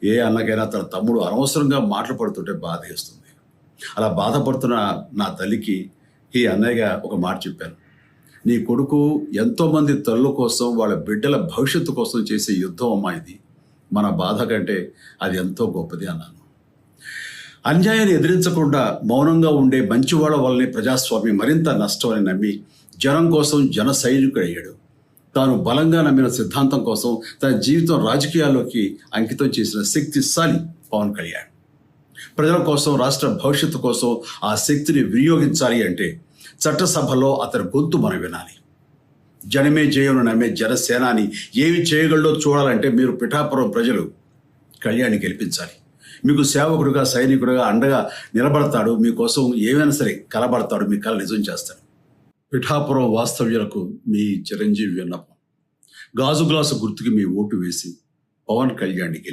ఏ అన్నకైనా తన తమ్ముడు అనవసరంగా మాటలు పడుతుంటే బాధేస్తుంది. అలా బాధపడుతున్న నా తల్లికి ఈ అన్నయ్యగా ఒక మాట చెప్పాను. నీ కొడుకు ఎంతోమంది తల్లుల కోసం, వాళ్ళ బిడ్డల భవిష్యత్తు కోసం చేసే యుద్ధం అమ్మా ఇది. మన బాధ కంటే అది ఎంతో గొప్పది అన్నాను. అన్యాయాన్ని ఎదిరించకుండా మౌనంగా ఉండే మంచివాళ్ల వల్లనే ప్రజాస్వామ్యం మరింత నష్టం అని నమ్మి జనం కోసం జన సైనికుడయ్యాడు. తాను బలంగా నమ్మిన సిద్ధాంతం కోసం తన జీవితం రాజకీయాల్లోకి అంకితం చేసిన శక్తిశాలి పవన్ కళ్యాణ్. ప్రజల కోసం, రాష్ట్ర భవిష్యత్తు కోసం ఆ శక్తిని వినియోగించాలి అంటే చట్టసభలో అతని గొంతు మనం వినాలి. జనమే జయను నమ్మే జనసేనాని ఏమి చేయగలడో చూడాలంటే మీరు పిఠాపురం ప్రజలు కళ్యాణ్ని గెలిపించాలి. మీకు సేవకుడుగా, సైనికుడుగా అండగా నిలబడతాడు. మీకోసం ఏమైనా సరే కలబడతాడు. మీ కళ నిజం చేస్తాడు. పిఠాపురం వాస్తవ్యులకు మీ చిరంజీవి విన్నపం. గాజు గ్లాసు గుర్తుకి మీ ఓటు వేసి పవన్ కళ్యాణ్ని గెలిపి